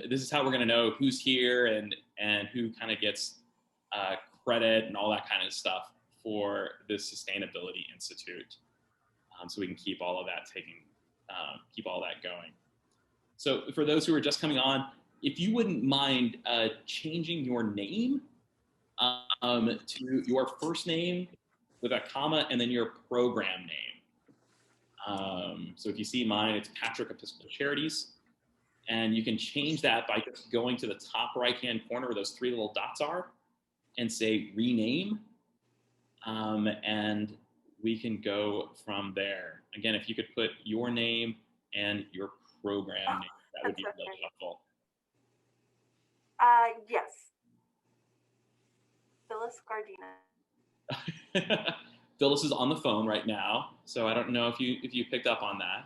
This is how we're going to know who's here and who kind of gets credit and all that kind of stuff for this Sustainability Institute. So we can keep all of that keep all that going. So for those who are just coming on, if you wouldn't mind changing your name to your first name with a comma and then your program name. So if you see mine, it's Patrick Episcopal Charities. And you can change that by just going to the top right-hand corner where those 3 little dots are and say rename. And we can go from there. Again, if you could put your name and your program name, that would be really helpful. Yes. Phyllis Gardina. Phyllis is on the phone right now, so I don't know if you picked up on that.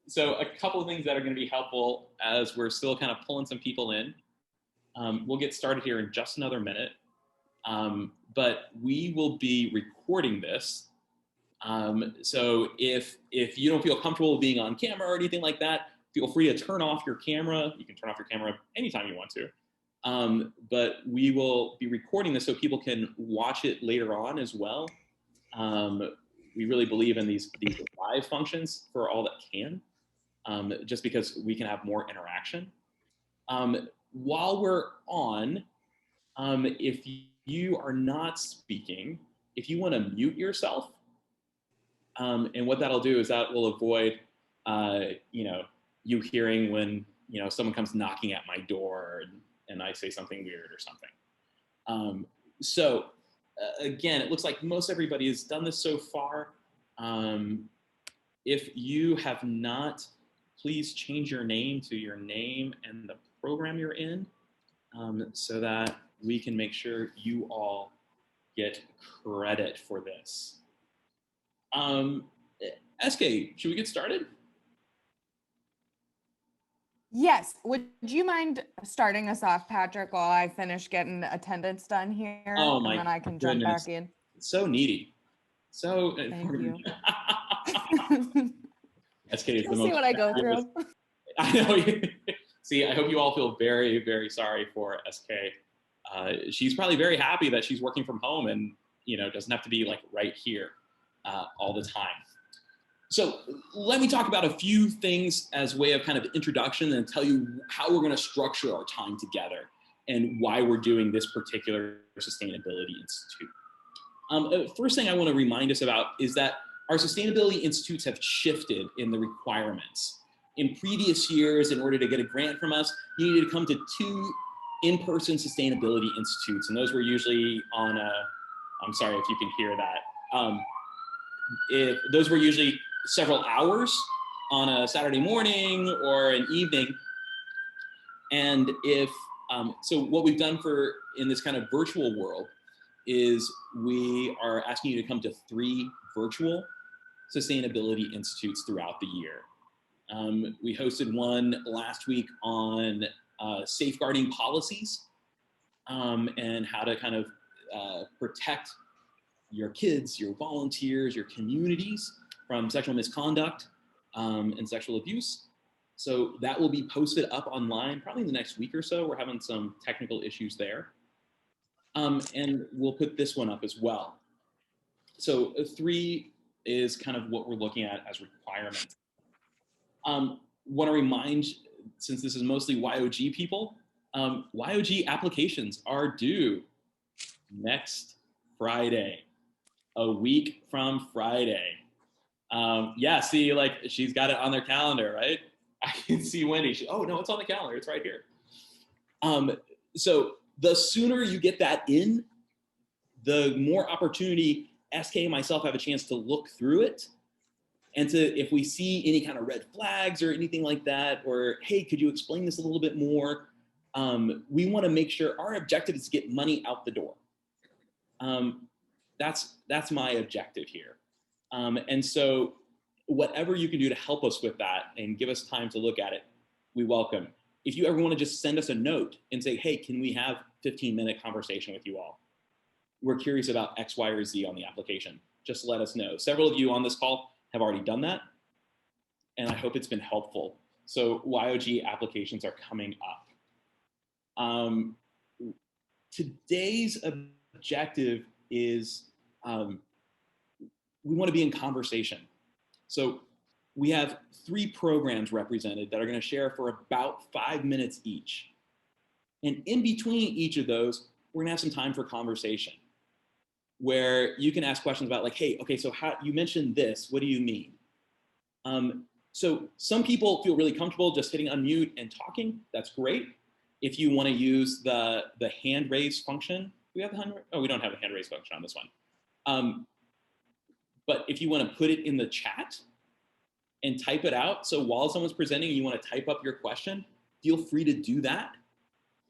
So a couple of things that are going to be helpful as we're still kind of pulling some people in. We'll get started here in just another minute, but we will be recording this. So if you don't feel comfortable being on camera or anything like that, feel free to turn off your camera. You can turn off your camera anytime you want to. But we will be recording this so people can watch it later on as well. We really believe in these live functions for all that can, just because we can have more interaction. While we're on, if you are not speaking, if you want to mute yourself, and what that'll do is that will avoid, you hearing when, someone comes knocking at my door and I say something weird or something. Again, it looks like most everybody has done this so far. If you have not, please change your name to your name and the program you're in, so that we can make sure you all get credit for this. SK, should we get started? Yes. Would you mind starting us off, Patrick, while I finish getting attendance done here? Oh my and then I can goodness. jump back in. So needy. So thank you. SK is the most see what I go through. I know. See, I hope you all feel very, very sorry for SK. She's probably very happy that she's working from home and doesn't have to be like right here all the time. So let me talk about a few things as way of kind of introduction and tell you how we're going to structure our time together and why we're doing this particular Sustainability Institute. First thing I want to remind us about is that our Sustainability Institutes have shifted in the requirements. In previous years, in order to get a grant from us, you needed to come to 2 in-person Sustainability Institutes, and those were usually on I'm sorry if you can hear that. Those were usually several hours on a Saturday morning or an evening. And so what we've done in this kind of virtual world is we are asking you to come to 3 virtual Sustainability Institutes throughout the year. We hosted one last week on safeguarding policies and how to kind of protect your kids, your volunteers, your communities from sexual misconduct and sexual abuse. So that will be posted up online probably in the next week or so. We're having some technical issues there. And we'll put this one up as well. So 3 is kind of what we're looking at as requirements. Want to remind, since this is mostly YOG people, YOG applications are due next Friday, a week from Friday. Yeah, see, like she's got it on their calendar, right? I can see Wendy. Oh no, it's on the calendar. It's right here. So the sooner you get that in, the more opportunity SK and myself have a chance to look through it. And if we see any kind of red flags or anything like that, or, hey, could you explain this a little bit more? We want to make sure our objective is to get money out the door. That's my objective here. And so whatever you can do to help us with that and give us time to look at it, we welcome. If you ever want to just send us a note and say, hey, can we have a 15-minute conversation with you all? We're curious about X, Y, or Z on the application. Just let us know. Several of you on this call have already done that, and I hope it's been helpful. So YOG applications are coming up. Today's objective is we want to be in conversation. So we have 3 programs represented that are going to share for about 5 minutes each. And in between each of those, we're going to have some time for conversation where you can ask questions about like, hey, okay, so how you mentioned this, what do you mean? So some people feel really comfortable just hitting unmute and talking. That's great. If you want to use the hand raise function, do we have the hand? Oh, we don't have a hand raise function on this one. But if you want to put it in the chat and type it out, so while someone's presenting and you want to type up your question, feel free to do that.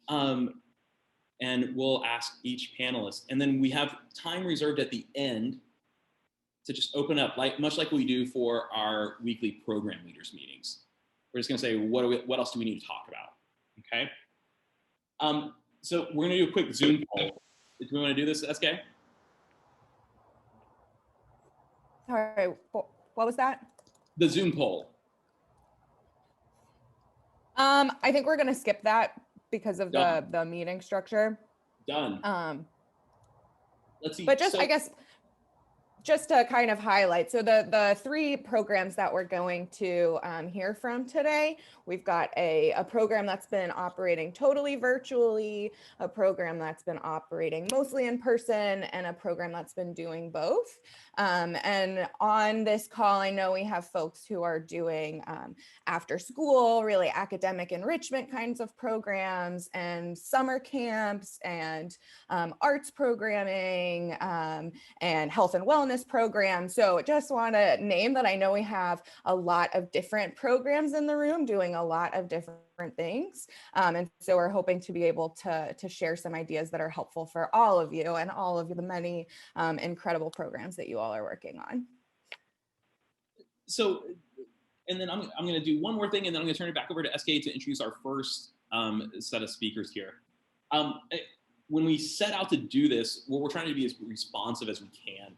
And we'll ask each panelist. And then we have time reserved at the end to just open up, much like we do for our weekly program leaders meetings. We're just gonna say, what else do we need to talk about, okay? So we're gonna do a quick Zoom poll. Do we wanna do this, SK? Sorry, what was that? The Zoom poll. I think we're gonna skip that because of Done. the meeting structure. Done. Let's see. But just, I guess, just to kind of highlight, so the 3 programs that we're going to hear from today, we've got a program that's been operating totally virtually, a program that's been operating mostly in person, and a program that's been doing both. And on this call, I know we have folks who are doing after school, really academic enrichment kinds of programs, and summer camps, and arts programming, and health and wellness programs. So just want to name that I know we have a lot of different programs in the room doing a lot of different things. And so we're hoping to be able to share some ideas that are helpful for all of you and all of the many incredible programs that you all are working on. So, and then I'm going to do one more thing, and then I'm going to turn it back over to SK to introduce our first set of speakers here. When we set out to do this, what we're trying to be as responsive as we can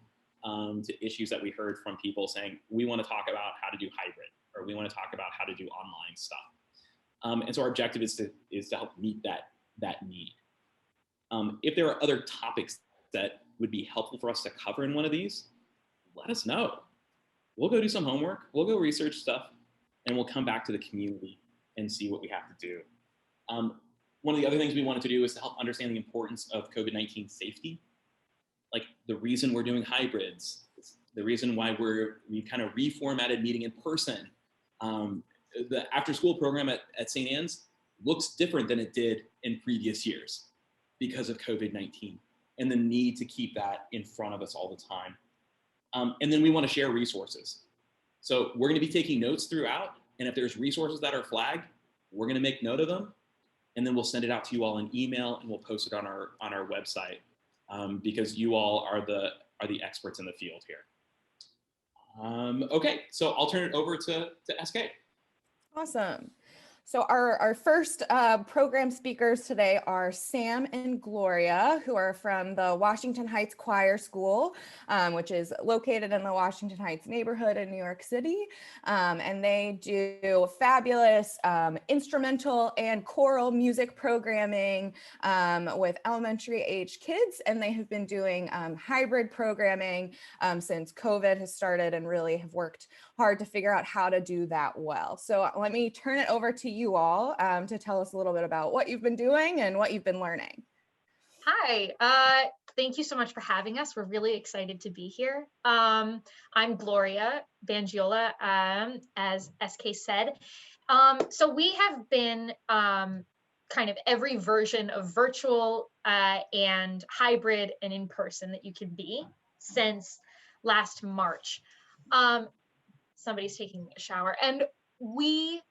to issues that we heard from people saying, we want to talk about how to do hybrid, or we want to talk about how to do online stuff. And so our objective is to help meet that need. If there are other topics that would be helpful for us to cover in one of these, let us know. We'll go do some homework, we'll go research stuff, and we'll come back to the community and see what we have to do. One of the other things we wanted to do is to help understand the importance of COVID-19 safety. Like the reason we're doing hybrids, the reason why we kind of reformatted meeting in person. The after school program at St. Anne's looks different than it did in previous years because of COVID-19 and the need to keep that in front of us all the time. And then we want to share resources. So we're going to be taking notes throughout, and if there's resources that are flagged, we're going to make note of them, and then we'll send it out to you all in email, and we'll post it on our website because you all are the experts in the field here. Okay, so I'll turn it over to SK. Awesome. So our first program speakers today are Sam and Gloria, who are from the Washington Heights Choir School, which is located in the Washington Heights neighborhood in New York City. And they do fabulous instrumental and choral music programming with elementary age kids. And they have been doing hybrid programming since COVID has started, and really have worked hard to figure out how to do that well. So let me turn it over to you all to tell us a little bit about what you've been doing and what you've been learning. Hi, thank you so much for having us. We're really excited to be here. I'm Gloria Bangiola, as SK said. So we have been kind of every version of virtual and hybrid and in person that you can be since last March. Somebody's taking a shower, and we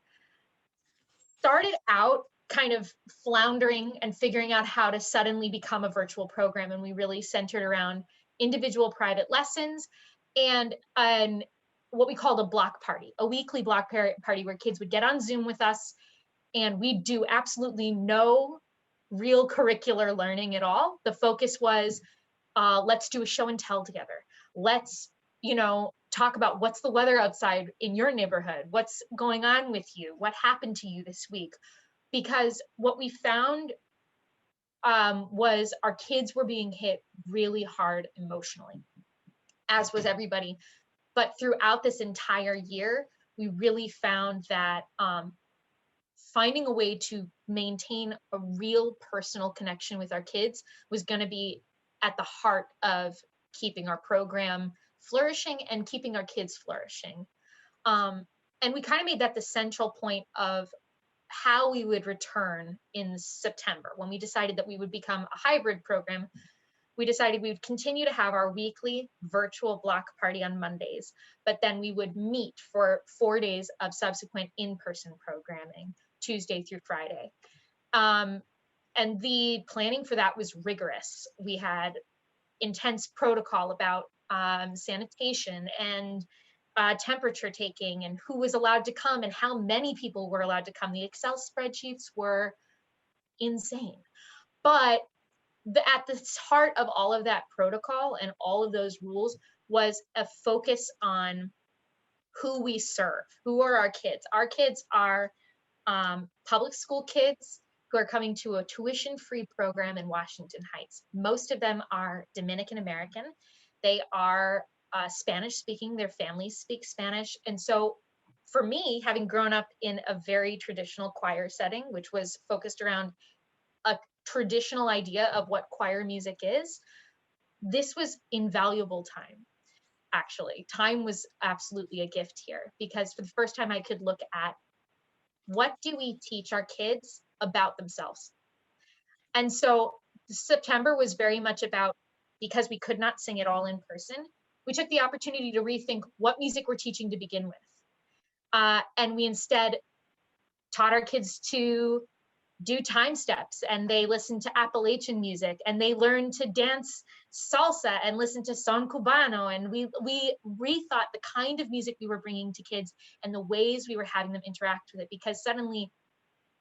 started out kind of floundering and figuring out how to suddenly become a virtual program. And we really centered around individual private lessons and what we called a block party, a weekly block party where kids would get on Zoom with us, and we'd do absolutely no real curricular learning at all. The focus was, let's do a show and tell together. Let's, talk about what's the weather outside in your neighborhood, what's going on with you, what happened to you this week. Because what we found was our kids were being hit really hard emotionally, as was everybody. But throughout this entire year, we really found that finding a way to maintain a real personal connection with our kids was going to be at the heart of keeping our program flourishing and keeping our kids flourishing. And we kind of made that the central point of how we would return in September. When we decided that we would become a hybrid program, we decided we would continue to have our weekly virtual block party on Mondays, but then we would meet for 4 days of subsequent in-person programming, Tuesday through Friday. And the planning for that was rigorous. We had intense protocol about sanitation and temperature taking and who was allowed to come and how many people were allowed to come. The Excel spreadsheets were insane. But at the heart of all of that protocol and all of those rules was a focus on who we serve. Who are our kids? Our kids are public school kids who are coming to a tuition-free program in Washington Heights. Most of them are Dominican American. They are Spanish speaking, their families speak Spanish. And so for me, having grown up in a very traditional choir setting, which was focused around a traditional idea of what choir music is, this was invaluable time. Actually, time was absolutely a gift here, because for the first time I could look at what do we teach our kids about themselves. And so September was very much about, because we could not sing it all in person, we took the opportunity to rethink what music we're teaching to begin with. And we instead taught our kids to do time steps, and they listened to Appalachian music, and they learned to dance salsa and listen to son cubano. And we rethought the kind of music we were bringing to kids and the ways we were having them interact with it, because suddenly,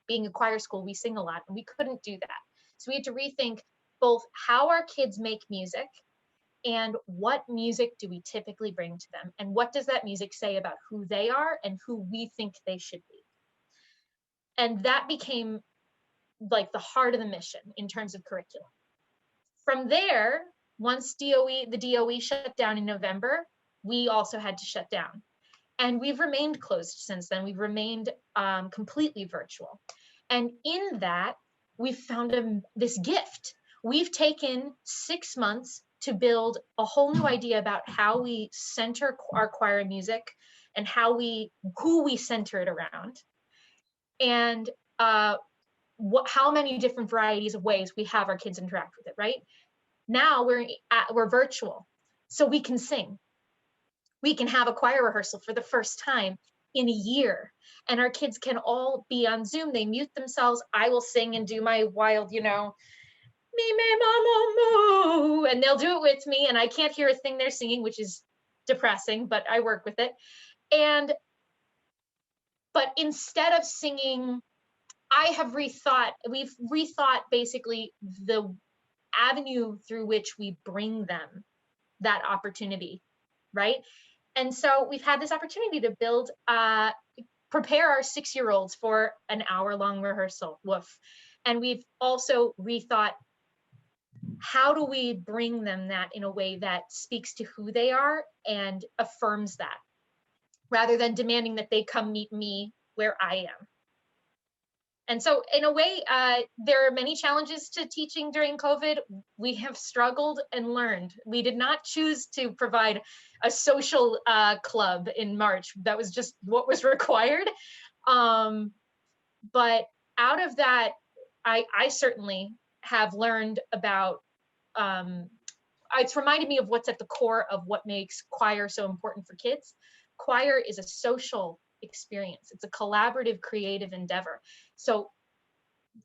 being a choir school, we sing a lot and we couldn't do that. So we had to rethink both how our kids make music and what music do we typically bring to them, and what does that music say about who they are and who we think they should be. And that became like the heart of the mission in terms of curriculum. From there, once the DOE shut down in November, we also had to shut down. And we've remained closed since then. We've remained completely virtual. And in that, we've found this gift. We've taken 6 months to build a whole new idea about how we center our choir music and who we center it around. And how many different varieties of ways we have our kids interact with it, right? Now we're virtual, so we can sing. We can have a choir rehearsal for the first time in a year, and our kids can all be on Zoom. They mute themselves. I will sing and do my wild, me me mama moo, and they'll do it with me, and I can't hear a thing they're singing, which is depressing, but I work with it. But instead of singing, we've rethought basically the avenue through which we bring them that opportunity, right? And so we've had this opportunity to prepare our 6-year-olds for an hour-long rehearsal, woof. And we've also rethought, how do we bring them that in a way that speaks to who they are and affirms that, rather than demanding that they come meet me where I am. And so in a way, there are many challenges to teaching during COVID. We have struggled and learned. We did not choose to provide a social club in March. That was just what was required. But out of that, I certainly have learned about, it's reminded me of what's at the core of what makes choir so important for kids. Choir is a social experience. It's a collaborative, creative endeavor. So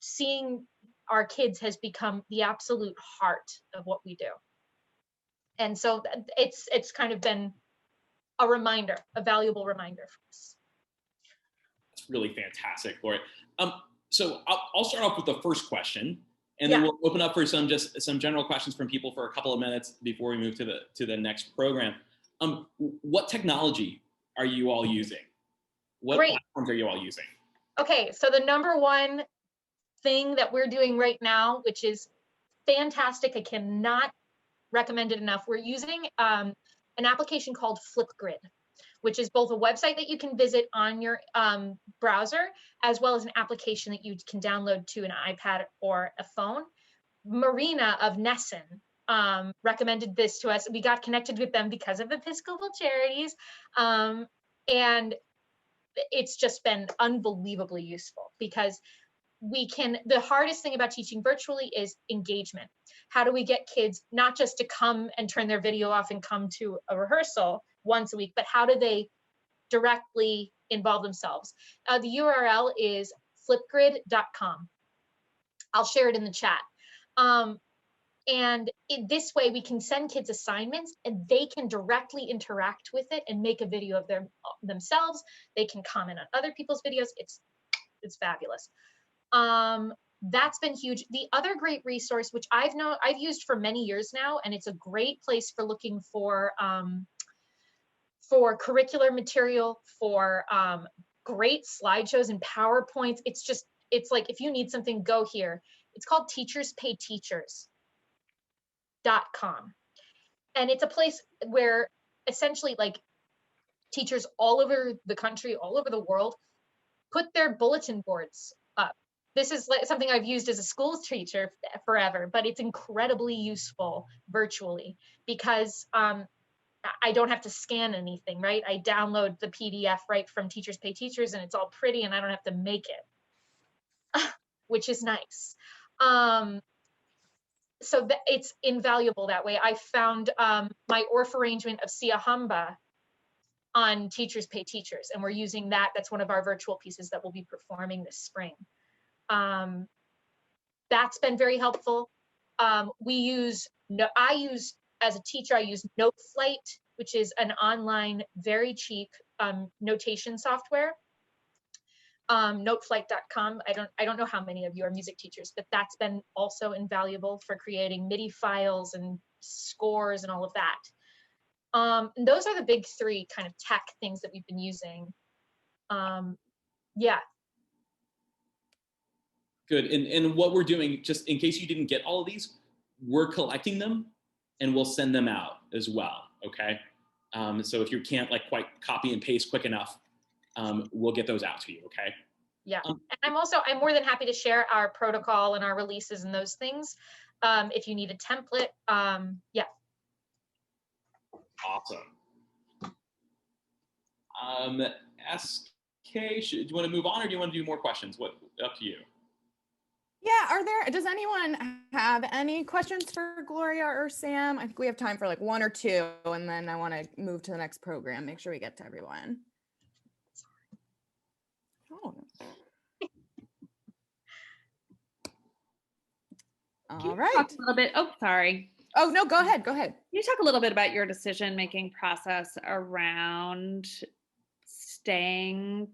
seeing our kids has become the absolute heart of what we do. And so it's kind of been a reminder, a valuable reminder for us. That's really fantastic, Lori. So I'll start off with the first question, and then we'll open up for some general questions from people for a couple of minutes before we move to the next program. What technology are you all using? What Great. platforms are you all using? Okay, so the number one thing that we're doing right now, which is fantastic, I cannot recommend it enough. We're using an application called Flipgrid, which is both a website that you can visit on your browser, as well as an application that you can download to an iPad or a phone. Marina of Nessen recommended this to us. We got connected with them because of Episcopal Charities. And it's just been unbelievably useful because the hardest thing about teaching virtually is engagement. How do we get kids not just to come and turn their video off and come to a rehearsal once a week, but how do they directly involve themselves? The URL is flipgrid.com. I'll share it in the chat. And this way we can send kids assignments and they can directly interact with it and make a video of themselves. They can comment on other people's videos. It's fabulous. That's been huge. The other great resource, which I've used for many years now, and it's a great place for looking for curricular material, for great slideshows and PowerPoints. It's like, if you need something, go here. It's called teacherspayteachers.com. And it's a place where essentially like teachers all over the country, all over the world, put their bulletin boards up. This is like something I've used as a school teacher forever, but it's incredibly useful virtually because I don't have to scan anything, right? I download the PDF right from Teachers Pay Teachers and it's all pretty and I don't have to make it, which is nice. So it's invaluable that way. I found my ORF arrangement of Sia Hamba on Teachers Pay Teachers, and we're using that. That's one of our virtual pieces that we'll be performing this spring. That's been very helpful. As a teacher, I use NoteFlight, which is an online, very cheap notation software. Noteflight.com. I don't know how many of you are music teachers, but that's been also invaluable for creating MIDI files and scores and all of that. And those are the big three kind of tech things that we've been using. Yeah. Good. And what we're doing, just in case you didn't get all of these, we're collecting them and we'll send them out as well. Okay. So if you can't like quite copy and paste quick enough, we'll get those out to you. Okay. Yeah. And I'm more than happy to share our protocol and our releases and those things. If you need a template. Yeah. Awesome. SK, do you want to move on or do you want to do more questions? Up to you. Yeah, does anyone have any questions for Gloria or Sam? I think we have time for like one or two, and then I want to move to the next program, make sure we get to everyone. Oh. All right. Talk a little bit. Oh, sorry. Oh, no, go ahead. Go ahead. Can you talk a little bit about your decision-making process around staying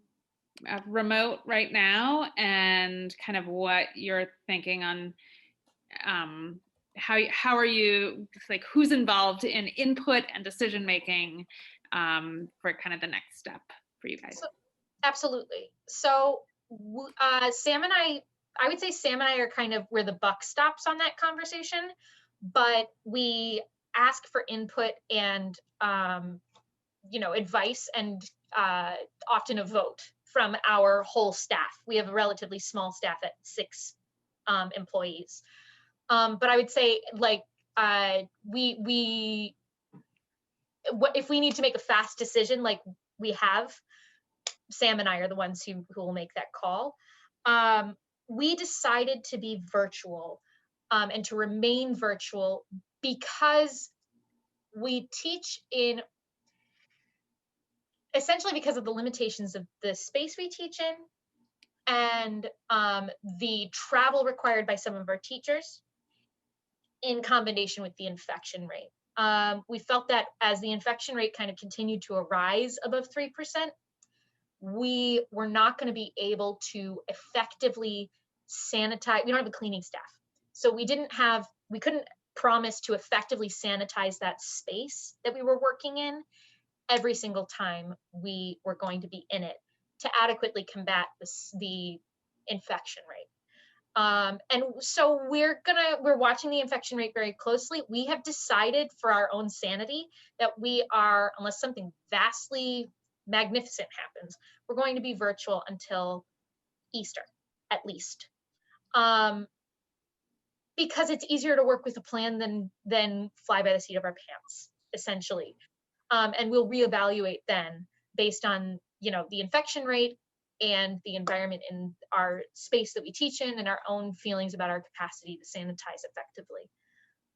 remote right now and kind of what you're thinking on how are you, like, who's involved in input and decision-making for kind of the next step for you guys? Absolutely. So Sam and I would say Sam and I are kind of where the buck stops on that conversation, but we ask for input and, advice and often a vote from our whole staff. We have a relatively small staff at 6 employees. But I would say like, if we need to make a fast decision, like we have, Sam and I are the ones who will make that call. We decided to be virtual and to remain virtual because we teach essentially because of the limitations of the space we teach in and the travel required by some of our teachers in combination with the infection rate. We felt that as the infection rate kind of continued to rise above 3%, we were not going to be able to effectively sanitize. We don't have a cleaning staff. So we couldn't promised to effectively sanitize that space that we were working in every single time we were going to be in it to adequately combat the infection rate. And so we're watching the infection rate very closely. We have decided for our own sanity that we are, unless something vastly magnificent happens, we're going to be virtual until Easter, at least. Because it's easier to work with a plan than fly by the seat of our pants, essentially. And we'll reevaluate then based on, the infection rate and the environment in our space that we teach in and our own feelings about our capacity to sanitize effectively.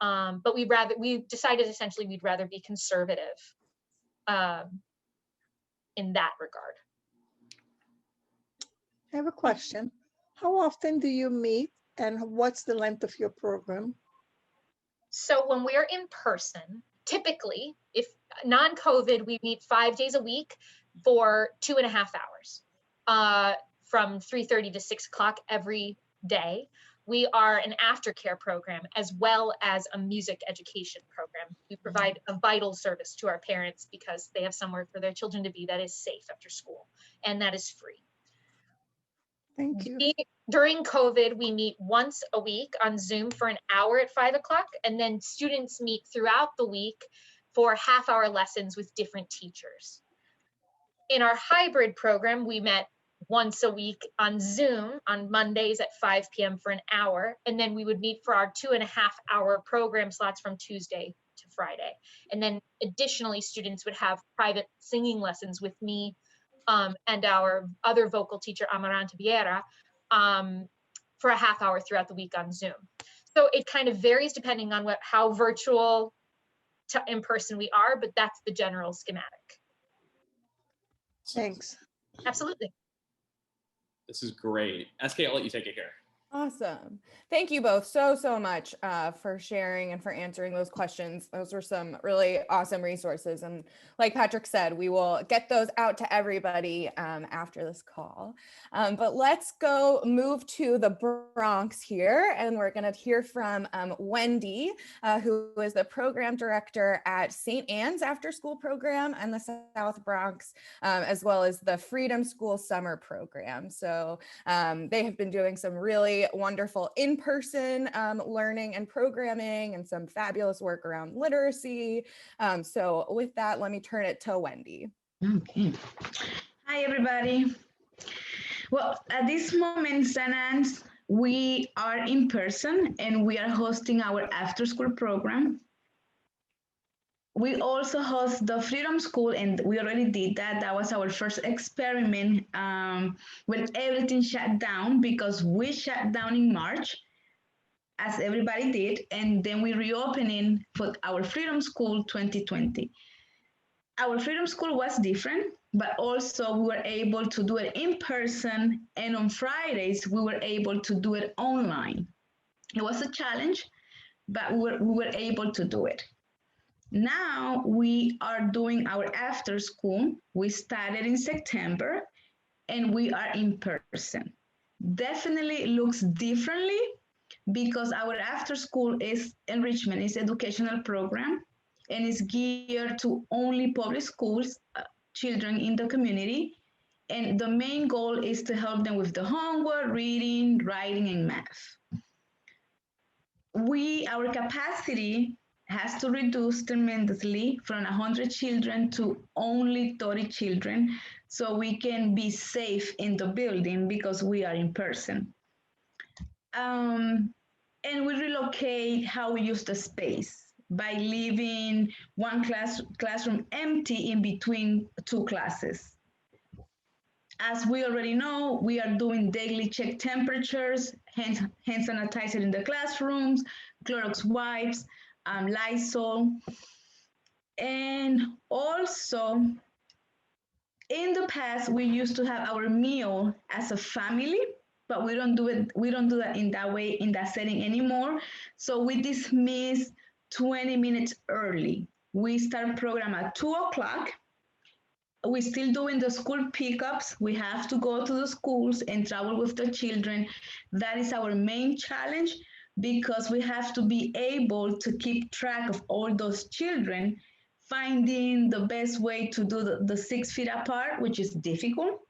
But we decided essentially we'd rather be conservative in that regard. I have a question. How often do you meet and what's the length of your program? So when we're in person, typically, if non-COVID, we meet 5 days a week for 2.5 hours. From 3:30 to 6 o'clock every day. We are an aftercare program as well as a music education program. We provide a vital service to our parents because they have somewhere for their children to be that is safe after school, and that is free. Thank you. During COVID, we meet once a week on Zoom for an hour at 5 o'clock, and then students meet throughout the week for half-hour lessons with different teachers. In our hybrid program, we met once a week on Zoom on Mondays at 5 p.m. for an hour. And then we would meet for our 2.5-hour program slots from Tuesday to Friday. And then additionally, students would have private singing lessons with me and our other vocal teacher, Amaranta Vieira, for a half hour throughout the week on Zoom. So it kind of varies depending on how virtual to in person we are, but that's the general schematic. Thanks. Absolutely. This is great. SK, I'll let you take it here. Awesome. Thank you both so much for sharing and for answering those questions. Those were some really awesome resources. And like Patrick said, we will get those out to everybody after this call. But let's go move to the Bronx here. And we're going to hear from Wendy, who is the program director at St. Anne's After School Program in the South Bronx, as well as the Freedom School Summer Program. So they have been doing some really wonderful in-person learning and programming and some fabulous work around literacy. So with that, let me turn it to Wendy. Okay. Hi, everybody. Well, at this moment, St. Anne's, we are in person and we are hosting our after-school program. We also host the Freedom School, and we already did that. That was our first experiment when everything shut down, because we shut down in March, as everybody did, and then we reopening for our Freedom School 2020. Our Freedom School was different, but also we were able to do it in person, and on Fridays, we were able to do it online. It was a challenge, but we were able to do it. Now we are doing our after school. We started in September and we are in person. Definitely looks differently because our after school is enrichment, is educational program, and is geared to only public schools, children in the community. And the main goal is to help them with the homework, reading, writing, and math. Our capacity has to reduce tremendously from 100 children to only 30 children, so we can be safe in the building because we are in person. And we relocate how we use the space by leaving one classroom empty in between two classes. As we already know, we are doing daily check temperatures, hand sanitizer in the classrooms, Clorox wipes, Lysol. And also, in the past, we used to have our meal as a family, but we don't do that in that way, in that setting anymore. So we dismiss 20 minutes early. We start program at 2 o'clock. We're still doing the school pickups. We have to go to the schools and travel with the children. That is our main challenge. because we have to be able to keep track of all those children, finding the best way to do the 6 feet apart, which is difficult.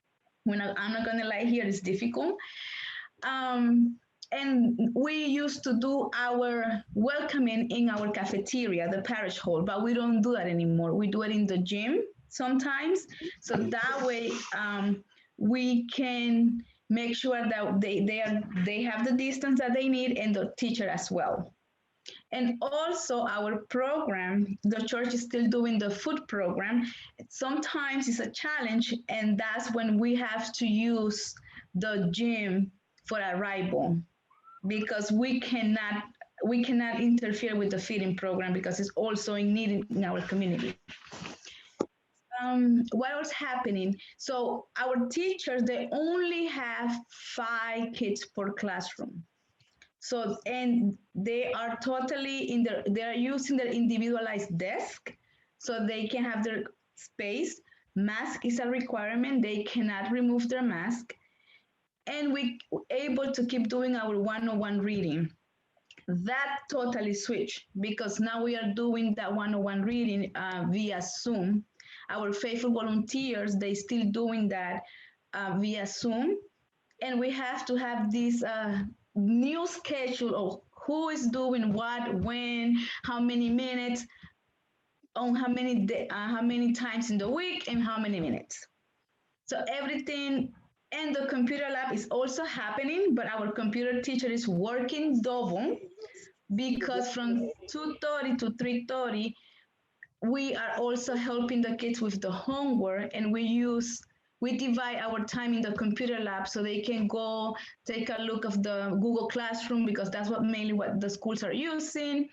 I'm not gonna lie here, it's difficult. And we used to do our welcoming in our cafeteria, the parish hall, but we don't do that anymore. We do it in the gym sometimes. So that way we can make sure that they have the distance that they need, and the teacher as well. And also our program, the church is still doing the food program. Sometimes it's a challenge, and that's when we have to use the gym for arrival, because we cannot interfere with the feeding program because it's also needed in our community. What was happening? So our teachers, they only have 5 kids per classroom. So, and they are totally they're using their individualized desk so they can have their space. Mask is a requirement. They cannot remove their mask. And we able to keep doing our one-on-one reading. That totally switched, because now we are doing that one-on-one reading via Zoom. Our faithful volunteers, they still doing that via Zoom. And we have to have this new schedule of who is doing what, when, how many minutes, on how many times in the week, and how many minutes. So everything, and the computer lab is also happening, but our computer teacher is working double, because from 2:30 to 3:30, we are also helping the kids with the homework, and we divide our time in the computer lab so they can go take a look of the Google Classroom, because that's mainly what the schools are using,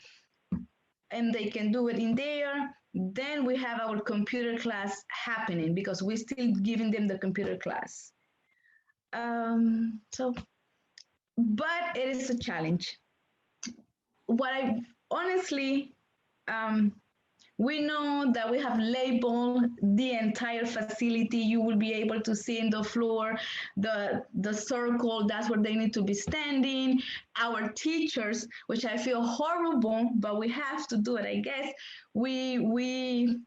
and they can do it in there. Then we have our computer class happening, because we're still giving them the computer class. But it is a challenge. Honestly, we know that we have labeled the entire facility. You will be able to see in the floor, the circle, that's where they need to be standing. Our teachers, which I feel horrible, but we have to do it, I guess. We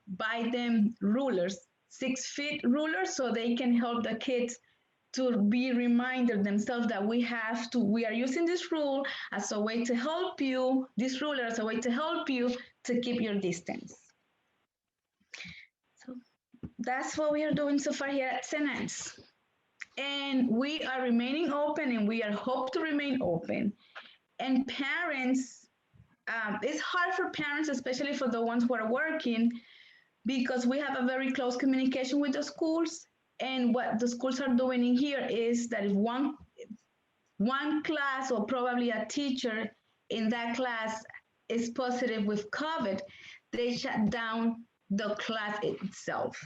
buy them rulers, 6 feet rulers, so they can help the kids to be reminded themselves that we are using this rule as a way to help you, this ruler as a way to help you to keep your distance. So that's what we are doing so far here at St. Anne's. And we are remaining open, and we are hope to remain open. And parents, it's hard for parents, especially for the ones who are working, because we have a very close communication with the schools. And what the schools are doing in here is that if one class, or probably a teacher in that class, is positive with COVID, they shut down the class itself.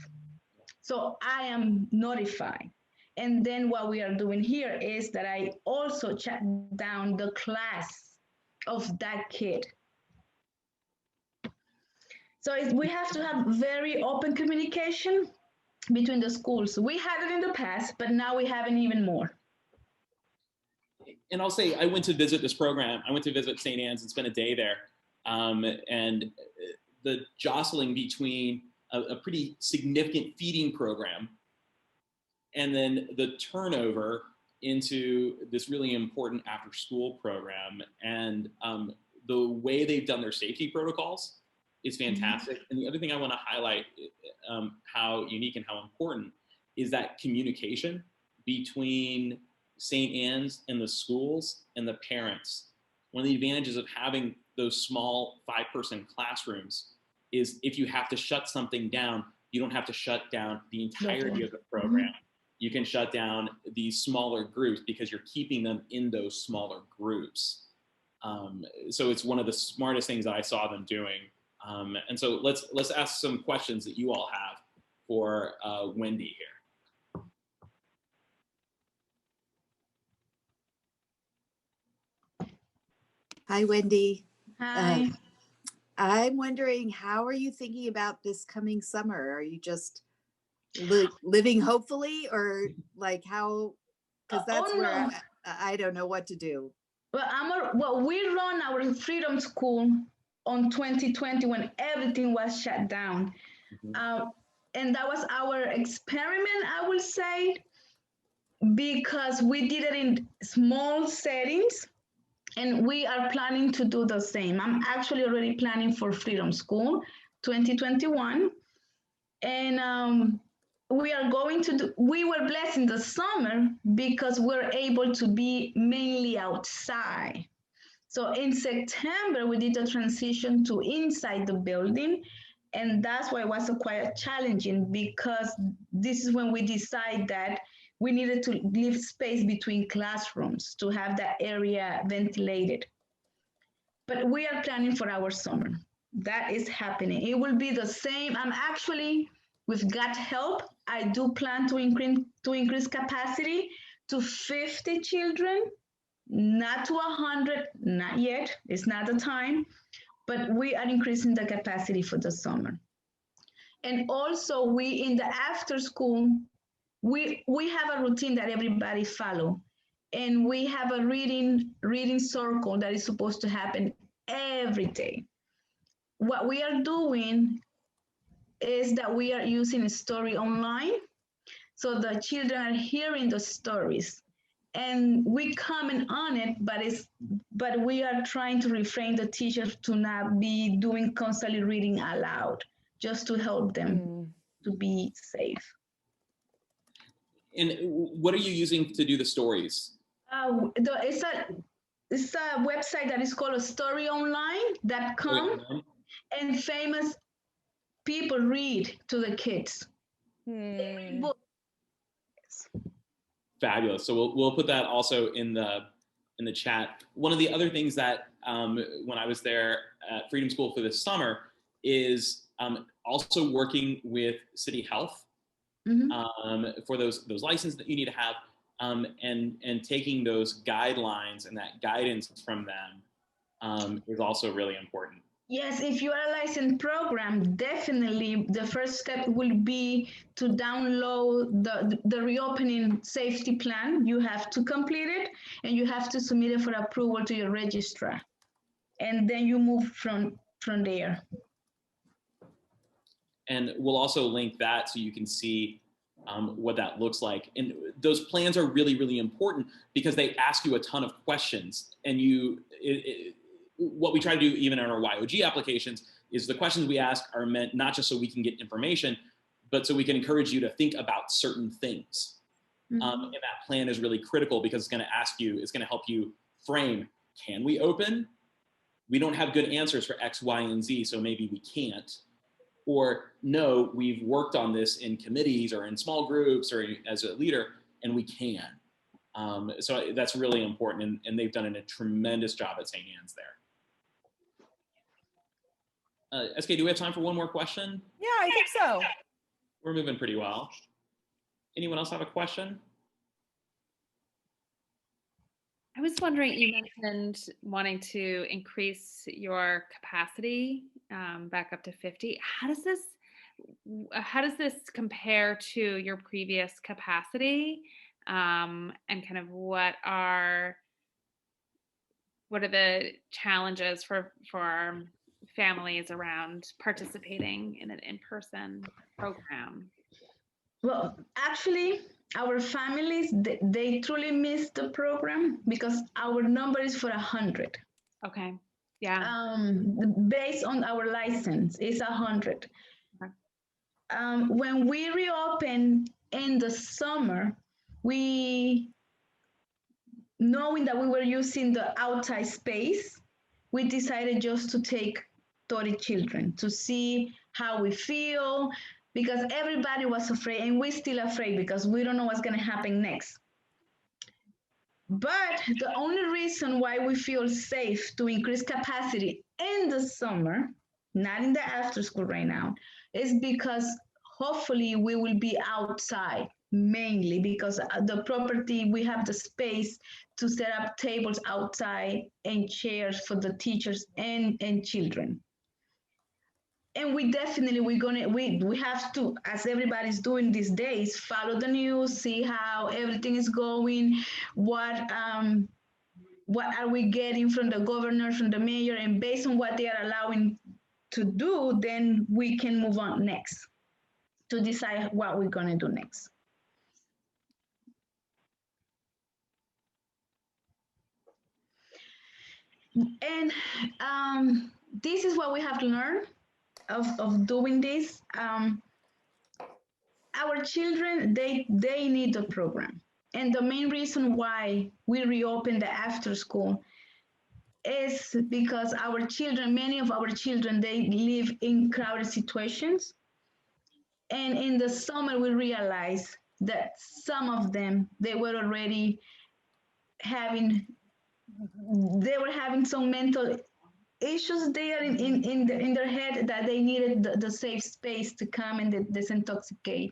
So I am notified. And then what we are doing here is that I also shut down the class of that kid. So we have to have very open communication between the schools. We had it in the past, but now we have it even more. And I'll say, I went to visit this program. I went to visit St. Anne's and spent a day there. And the jostling between a pretty significant feeding program and then the turnover into this really important after-school program, and the way they've done their safety protocols is fantastic. And the other thing I want to highlight, how unique and how important, is that communication between St. Anne's and the schools and the parents. One of the advantages of having those small 5-person classrooms is if you have to shut something down, you don't have to shut down the entirety of the program. You can shut down these smaller groups because you're keeping them in those smaller groups. So it's one of the smartest things that I saw them doing. And so let's ask some questions that you all have for Wendy here. Hi, Wendy. Hi. I'm wondering, how are you thinking about this coming summer? Are you just living hopefully, or like how? Because that's where I don't know what to do. Well, we run our Freedom School on 2020 when everything was shut down. And that was our experiment, I will say, because we did it in small settings, and we are planning to do the same. I'm actually already planning for Freedom School 2021. And we are going to do, we were blessed in the summer because we're able to be mainly outside. So in September, we did a transition to inside the building. And that's why it was quite challenging, because this is when we decide that we needed to leave space between classrooms to have that area ventilated. But we are planning for our summer. That is happening. It will be the same. I'm actually, with God help, I do plan to increase capacity to 50 children, not to 100, not yet. It's not the time, but we are increasing the capacity for the summer. And also, we in the after school, we have a routine that everybody follow, and we have a reading circle that is supposed to happen every day. What we are doing is that we are using a story online, so the children are hearing the stories, and we comment on it, but we are trying to refrain the teachers to not be doing constantly reading aloud, just to help them to be safe. And what are you using to do the stories? It's a website that is called storyonline.com, and famous people read to the kids. Fabulous. So we'll put that also in the chat. One of the other things that when I was there at Freedom School for this summer is also working with City Health for those licenses that you need to have, and taking those guidelines and that guidance from them is also really important. Yes, if you are a licensed program, definitely the first step will be to download the reopening safety plan. You have to complete it, and you have to submit it for approval to your registrar. And then you move from there. And we'll also link that so you can see what that looks like. And those plans are really, really important because they ask you a ton of questions. And what we try to do even in our YOG applications is the questions we ask are meant not just so we can get information, but so we can encourage you to think about certain things. And that plan is really critical because it's going to help you frame, can we open? We don't have good answers for X, Y, and Z, so maybe we can't. Or no, we've worked on this in committees or in small groups or as a leader, and we can. So that's really important, and they've done a tremendous job at St. Anne's there. SK, do we have time for one more question? Yeah, I think so. We're moving pretty well. Anyone else have a question? I was wondering, you mentioned wanting to increase your capacity back up to 50. How does this compare to your previous capacity? And kind of what are the challenges for families around participating in an in-person program? Well, actually, our families, they truly miss the program because our number is for 100. Okay. Yeah. Based on our license, it's 100. Okay. When we reopened in the summer, knowing that we were using the outside space, we decided just to take 30 children to see how we feel, because everybody was afraid, and we're still afraid because we don't know what's going to happen next. But the only reason why we feel safe to increase capacity in the summer, not in the after school right now, is because hopefully we will be outside, mainly because the property, we have the space to set up tables outside and chairs for the teachers and children. And we definitely, we have to, as everybody's doing these days, follow the news, see how everything is going, what what are we getting from the governor, from the mayor, and based on what they are allowing to do, then we can move on next to decide what we're gonna do next. And this is what we have to learn of doing this. Our children, they need the program. And the main reason why we reopened the after school is because our children, many of our children, they live in crowded situations. And in the summer, we realized that some of them, they were already having, they were having some mental issues there in their head that they needed the safe space to come and disintoxicate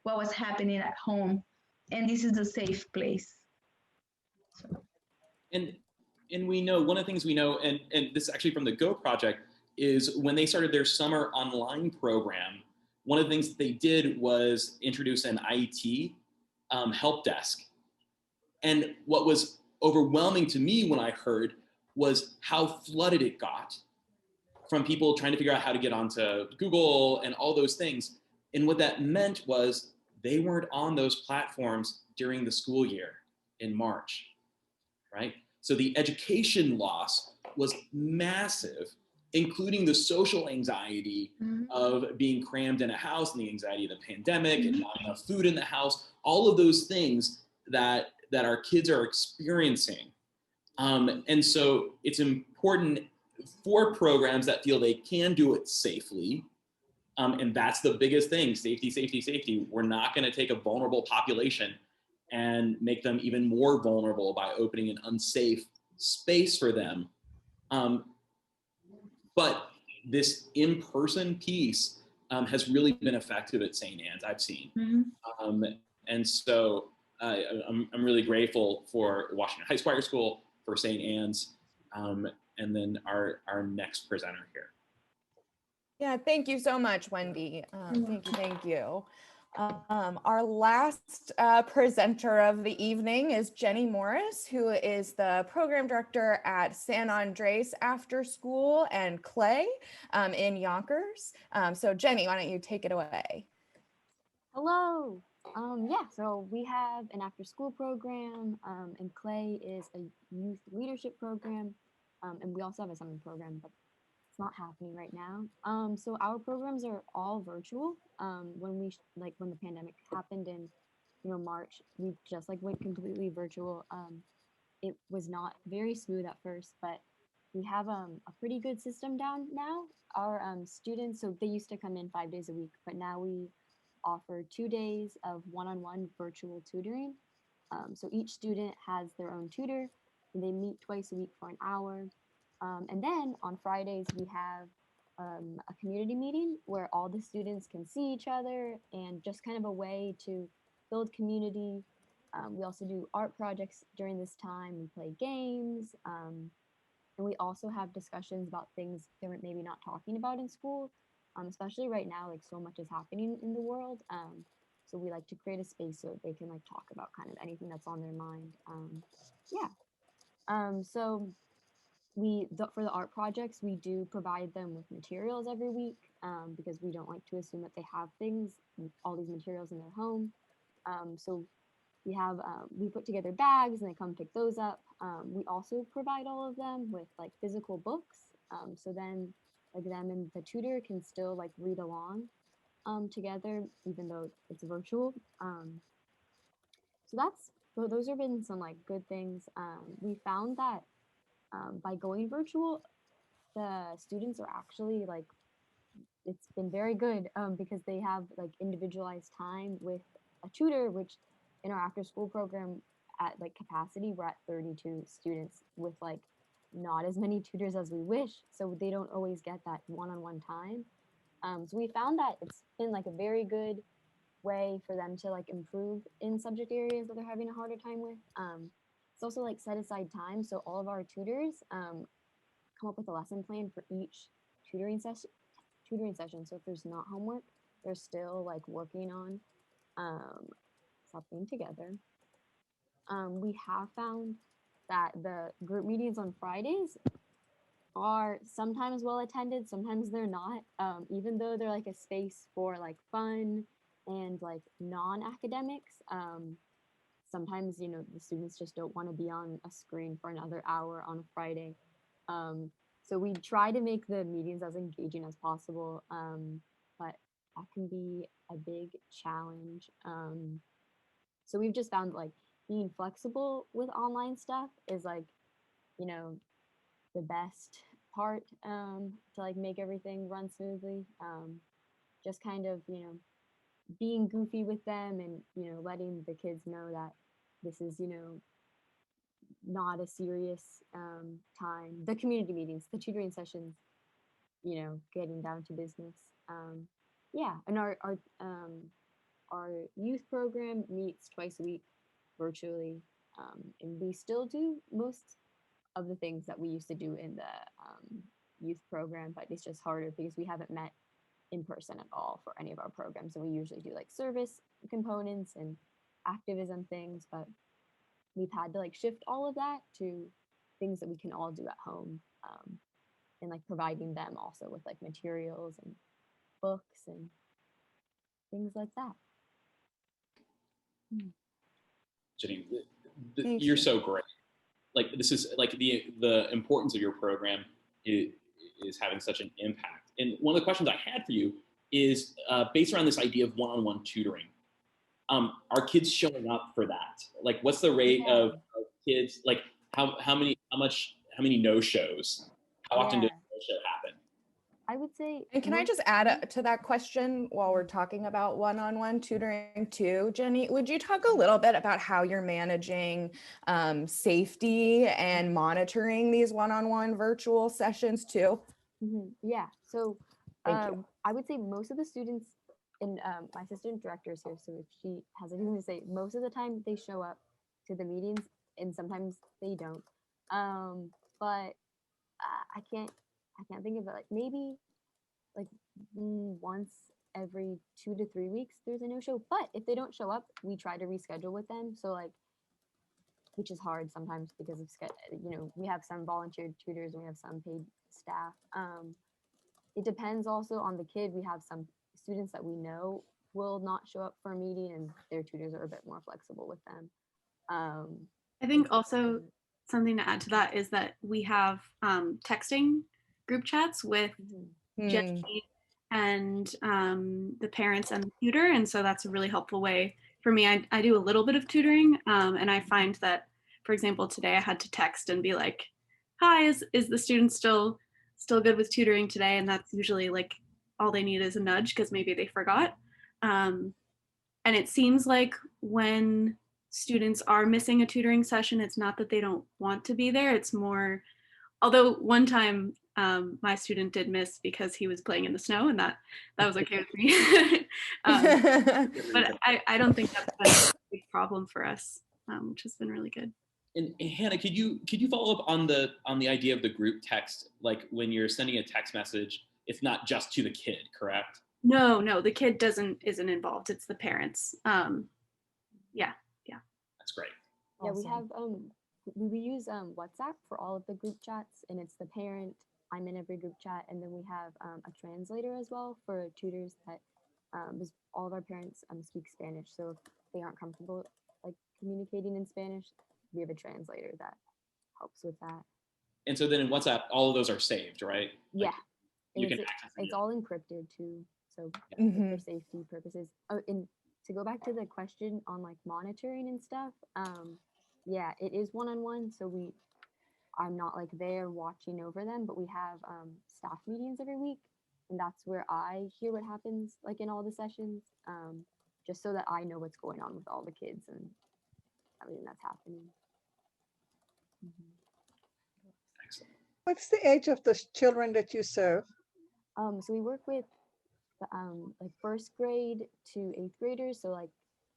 what was happening at home. And this is the safe place. So. And we know, one of the things we know, and this is actually from the Go project, is when they started their summer online program, one of the things that they did was introduce an IT help desk. And what was overwhelming to me when I heard was how flooded it got from people trying to figure out how to get onto Google and all those things. And what that meant was they weren't on those platforms during the school year in March, right? So the education loss was massive, including the social anxiety of being crammed in a house and the anxiety of the pandemic and not enough food in the house, all of those things that our kids are experiencing. And so it's important for programs that feel they can do it safely. And that's the biggest thing, safety, safety, safety. We're not gonna take a vulnerable population and make them even more vulnerable by opening an unsafe space for them. But this in-person piece has really been effective at St. Anne's, I've seen. And so I'm really grateful for Washington High Squire School, for St. Anne's, and then our next presenter here. Yeah, thank you so much, Wendy. Thank you. Our last presenter of the evening is Jenny Morris, who is the program director at San Andres After School and Clay in Yonkers. So Jenny, why don't you take it away? Hello. Yeah, so we have an after school program, and Clay is a youth leadership program, and we also have a summer program, but it's not happening right now. So our programs are all virtual. When when the pandemic happened in, March, we just went completely virtual. It was not very smooth at first, but we have a pretty good system down now. Our students, so they used to come in 5 days a week, but now we offer 2 days of one-on-one virtual tutoring. So each student has their own tutor, and they meet twice a week for an hour. And then on Fridays, we have a community meeting where all the students can see each other and just kind of a way to build community. We also do art projects during this time. We play games. And we also have discussions about things that we're maybe not talking about in school, especially right now, so much is happening in the world. So we like to create a space so they can talk about kind of anything that's on their mind. So for the art projects, we do provide them with materials every week because we don't like to assume that they have all these materials in their home. So we put together bags and they come pick those up. We also provide all of them with physical books. So then them and the tutor can still read along together, even though it's virtual. So those have been some good things. We found that by going virtual, the students are actually it's been very good because they have individualized time with a tutor, which in our after school program at capacity, we're at 32 students with not as many tutors as we wish. So they don't always get that one-on-one time. So we found that it's been a very good way for them to improve in subject areas that they're having a harder time with. It's also set aside time. So all of our tutors come up with a lesson plan for each tutoring session. So if there's not homework, they're still working on something together. We have found that the group meetings on Fridays are sometimes well attended, sometimes they're not. Even though they're like a space for like fun and like non-academics, sometimes, you know, the students just don't want to be on a screen for another hour on a Friday. So we try to make the meetings as engaging as possible, but that can be a big challenge. So we've just found like being flexible with online stuff is like, you know, the best part, to like make everything run smoothly. Just kind of, you know, being goofy with them and, you know, letting the kids know that this is, you know, not a serious time. The community meetings, the tutoring sessions, you know, getting down to business. Yeah, and our youth program meets twice a week virtually, and we still do most of the things that we used to do in the youth program, but it's just harder because we haven't met in person at all for any of our programs. And we usually do like service components and activism things, but we've had to like shift all of that to things that we can all do at home, and like providing them also with like materials and books and things like that. Jenny, Thank you're you. so great. Like this is like the importance of your program is having such an impact. And one of the questions I had for you is based around this idea of one-on-one tutoring. Are kids showing up for that? Like, what's the rate of kids? Like, how many no-shows? How often does a no-show happen? I would say. And can I just add to that question while we're talking about one-on-one tutoring too, Jenny? Would you talk a little bit about how you're managing safety and monitoring these one-on-one virtual sessions too? Yeah, so Thank you. I would say most of the students, and my assistant director is here, so if she has anything to say, most of the time they show up to the meetings and sometimes they don't. But I can't think of it, like maybe like once every 2 to 3 weeks there's a no-show. But if they don't show up, we try to reschedule with them. So like, which is hard sometimes because of you know, we have some volunteer tutors and we have some paid staff. It depends also on the kid. We have some students that we know will not show up for a meeting and their tutors are a bit more flexible with them. I think also something to add to that is that we have texting group chats with Jenny and the parents and the tutor. And so that's a really helpful way for me. I do a little bit of tutoring, and I find that, for example, today I had to text and be like, hi, is the student still good with tutoring today? And that's usually like all they need is a nudge because maybe they forgot. And it seems like when students are missing a tutoring session, it's not that they don't want to be there. It's more, although one time my student did miss because he was playing in the snow, and that was okay with me. But I don't think that's been a big problem for us, which has been really good. And Hannah, could you follow up on the idea of the group text? Like when you're sending a text message, it's not just to the kid, correct? No, the kid isn't involved. It's the parents. Yeah. That's great. Yeah, we have we use WhatsApp for all of the group chats, and it's the parent. I'm in every group chat, and then we have a translator as well for tutors that because all of our parents speak Spanish, so if they aren't comfortable like communicating in Spanish, we have a translator that helps with that. And so then in WhatsApp, all of those are saved, right? Yeah, like you can access it's all encrypted too, so for safety purposes. Oh, and to go back to the question on like monitoring and stuff, yeah, it is one-on-one, so I'm not like there watching over them, but we have staff meetings every week, and that's where I hear what happens like in all the sessions, just so that I know what's going on with all the kids and everything that's happening. Excellent. What's the age of the children that you serve? So we work with like first grade to 8th graders, so like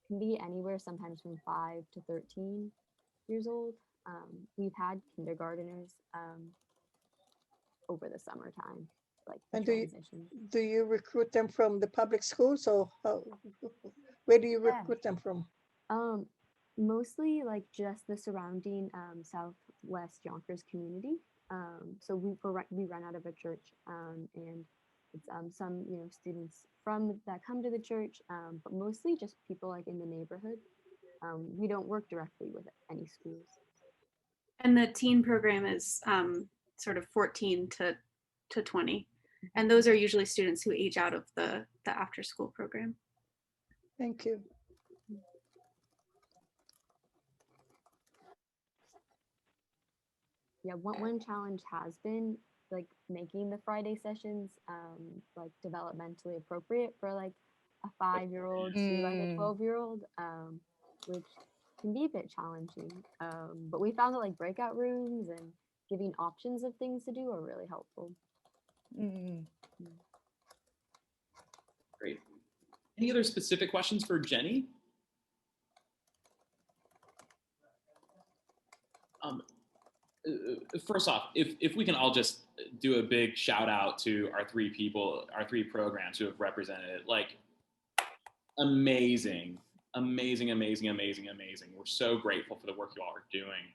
can be anywhere, sometimes from 5 to 13 years old. We've had kindergarteners over the summertime, like the And transition. do you recruit them from the public schools, or where do you recruit them from? Mostly like just the surrounding Southwest Yonkers community. So we run out of a church, and it's some students from that come to the church, but mostly just people like in the neighborhood. We don't work directly with any schools. And the teen program is sort of 14 to 20. And those are usually students who age out of the after school program. Thank you. Yeah, one challenge has been like making the Friday sessions like developmentally appropriate for like a 5-year-old to like a 12-year-old, which can be a bit challenging. But we found that like breakout rooms and giving options of things to do are really helpful. Great. Any other specific questions for Jenny? First off, if we can all just do a big shout out to our three programs who have represented it, like amazing. We're so grateful for the work you all are doing.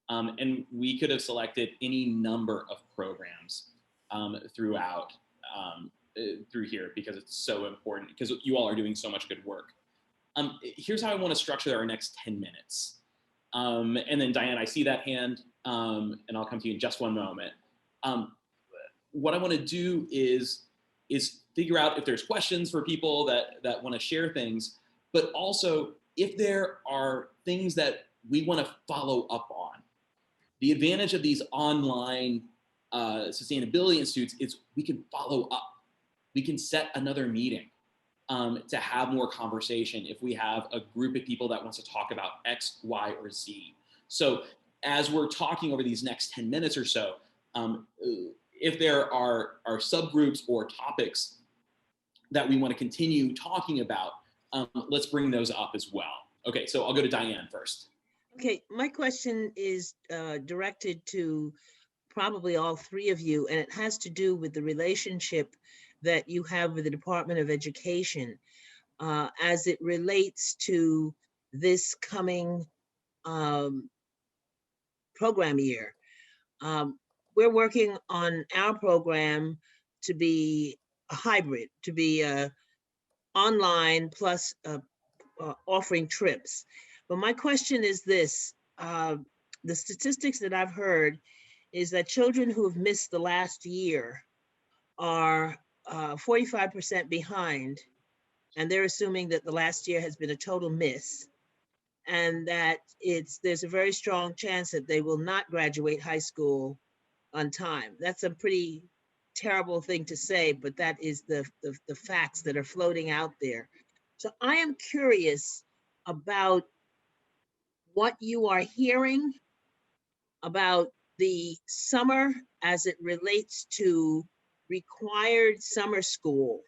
And we could have selected any number of programs throughout through here because it's so important, because you all are doing so much good work. Here's how I want to structure our next 10 minutes. And then Diane, I see that hand, and I'll come to you in just one moment. What I want to do is figure out if there's questions for people that want to share things, but also if there are things that we want to follow up on. The advantage of these online sustainability institutes is we can follow up. We can set another meeting to have more conversation if we have a group of people that wants to talk about X, Y, or Z. So as we're talking over these next 10 minutes or so, if there are subgroups or topics that we want to continue talking about, let's bring those up as well. Okay, so I'll go to Diane first. Okay, my question is directed to probably all three of you, and it has to do with the relationship that you have with the Department of Education as it relates to this coming program year. We're working on our program to be a hybrid, to be online plus offering trips. But my question is this, the statistics that I've heard is that children who have missed the last year are 45% behind, and they're assuming that the last year has been a total miss, and that there's a very strong chance that they will not graduate high school on time. That's a pretty terrible thing to say, but that is the facts that are floating out there. So I am curious about what you are hearing about the summer as it relates to required summer school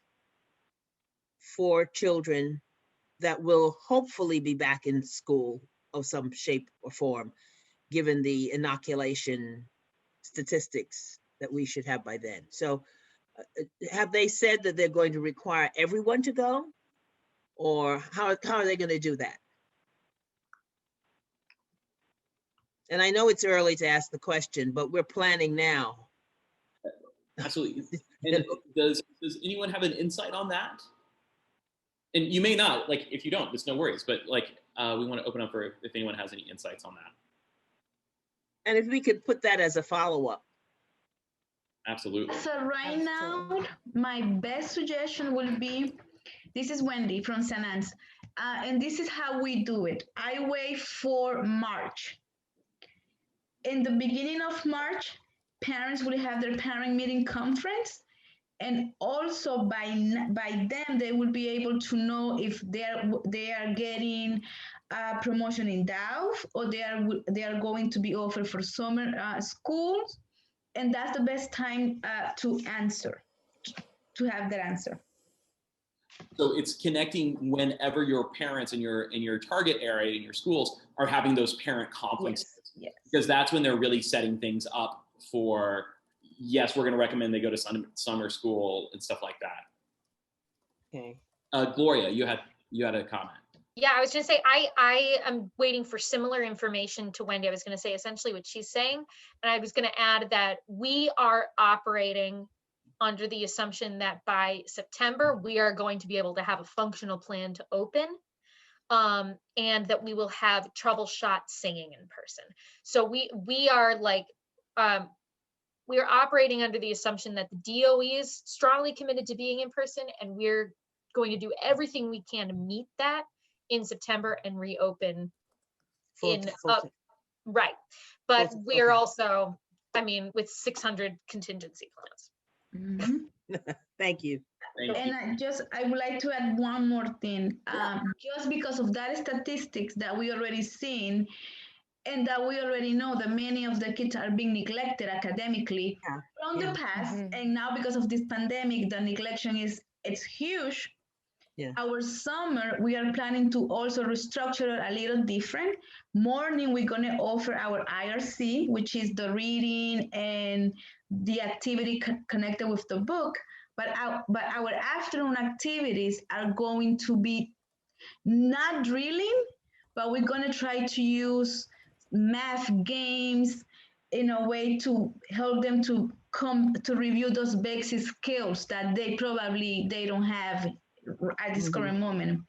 for children that will hopefully be back in school of some shape or form, given the inoculation statistics that we should have by then. So have they said that they're going to require everyone to go? Or how are they going to do that? And I know it's early to ask the question, but we're planning now. Absolutely. And does anyone have an insight on that? And you may not, like, if you don't, there's no worries, but like, we want to open up for if anyone has any insights on that. And if we could put that as a follow-up. Absolutely. So right now, my best suggestion will be, this is Wendy from St. Anne's, and this is how we do it. I wait for March. In the beginning of March, parents will have their parent meeting conference, and also by then they will be able to know if they are getting a promotion in DAOF, or they are going to be offered for summer schools, and that's the best time to have that answer. So it's connecting whenever your parents in your target area in your schools are having those parent conferences. Yes. Because that's when they're really setting things up for, yes, we're going to recommend they go to summer school and stuff like that. Okay. Gloria, you had a comment. Yeah, I was gonna say, I am waiting for similar information to Wendy. I was gonna say essentially what she's saying. And I was gonna add that we are operating under the assumption that by September, we are going to be able to have a functional plan to open. And that we will have troubleshot singing in person. So we are like, we are operating under the assumption that the DOE is strongly committed to being in person, and we're going to do everything we can to meet that in September and reopen in right. But we're also, I mean, with 600 contingency plans. Thank you. And I would like to add one more thing. Just because of that statistics that we already seen, and that we already know that many of the kids are being neglected academically from the past, and now because of this pandemic, the neglection it's huge. Our summer, we are planning to also restructure it a little different. Morning, we're gonna offer our IRC, which is the reading and the activity connected with the book. But our afternoon activities are going to be not drilling, but we're gonna try to use math games in a way to help them to come to review those basic skills that they don't have at this current moment,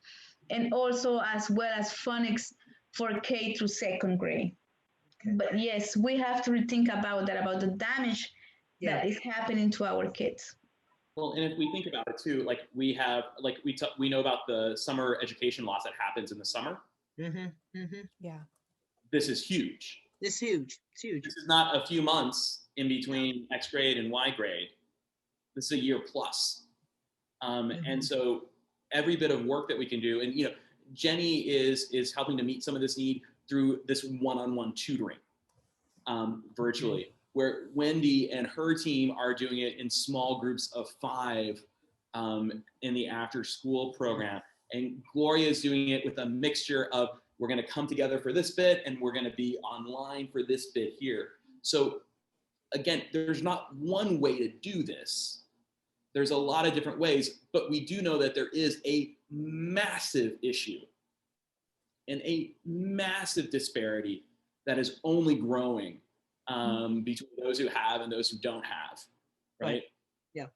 and also as well as phonics for K through second grade. But yes, we have to rethink about that, about the damage that is happening to our kids. Well, and if we think about it too, like we have, like we know about the summer education loss that happens in the summer. Yeah. This is huge. It's huge. It's huge. This is not a few months in between X grade and Y grade. This is a year plus. And so every bit of work that we can do, and Jenny is helping to meet some of this need through this one-on-one tutoring virtually, where Wendy and her team are doing it in small groups of 5 in the after school program. And Gloria is doing it with a mixture of, we're gonna come together for this bit and we're gonna be online for this bit here. So again, there's not one way to do this. There's a lot of different ways, but we do know that there is a massive issue and a massive disparity that is only growing between those who have and those who don't have, right? Yeah.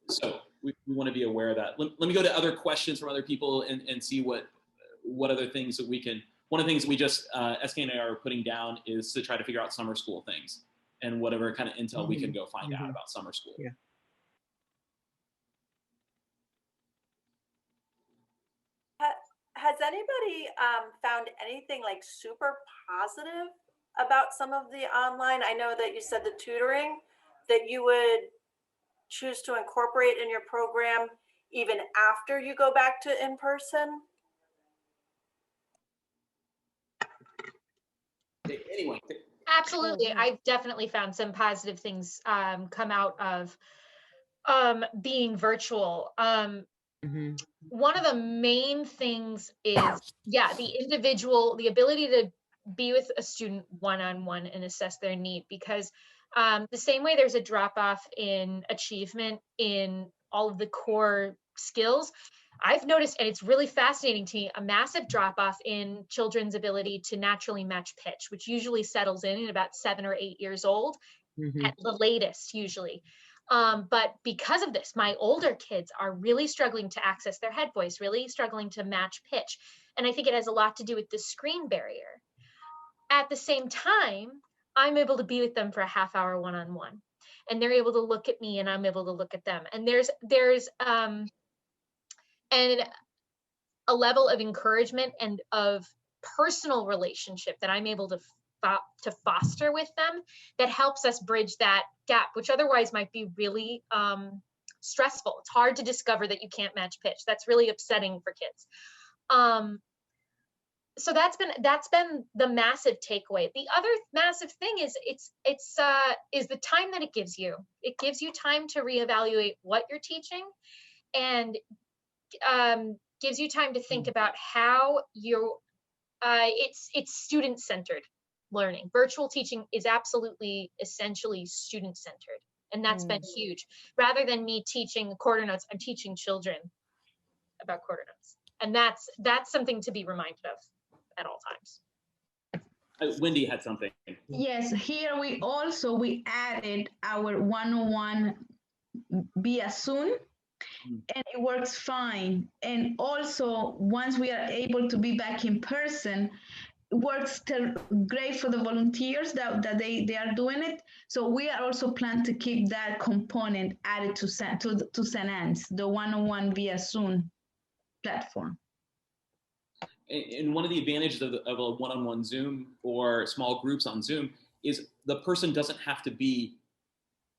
So we want to be aware of that. Let me go to other questions from other people and see what other things that we can. One of the things we just, SK and I are putting down is to try to figure out summer school things and whatever kind of intel we can go find out about summer school. Yeah. Has anybody found anything like super positive about some of the online? I know that you said the tutoring that you would choose to incorporate in your program even after you go back to in person. Anyone? Absolutely. I've definitely found some positive things come out of being virtual. One of the main things is, the ability to be with a student one-on-one and assess their need, because the same way there's a drop-off in achievement in all of the core skills, I've noticed, and it's really fascinating to me, a massive drop-off in children's ability to naturally match pitch, which usually settles in about 7 or 8 years old at the latest, usually. But because of this, my older kids are really struggling to access their head voice, really struggling to match pitch. And I think it has a lot to do with the screen barrier. At the same time, I'm able to be with them for a half-hour one-on-one, and they're able to look at me and I'm able to look at them. And there's a level of encouragement and of personal relationship that I'm able to foster with them that helps us bridge that gap, which otherwise might be really stressful. It's hard to discover that you can't match pitch. That's really upsetting for kids. So that's been the massive takeaway. The other massive thing is is the time that it gives you. It gives you time to reevaluate what you're teaching, and gives you time to think about how you it's student-centered learning. Virtual teaching is absolutely essentially student-centered, and that's been huge. Rather than me teaching quarter notes, I'm teaching children about quarter notes. And that's something to be reminded of at all times. Wendy had something. Yes, here we added our one-on-one via Zoom, and it works fine. And also, once we are able to be back in person, it works great for the volunteers that they are doing it. So we are also planning to keep that component added to St. Anne's, the one-on-one via Zoom platform. And one of the advantages of a one-on-one Zoom or small groups on Zoom is the person doesn't have to be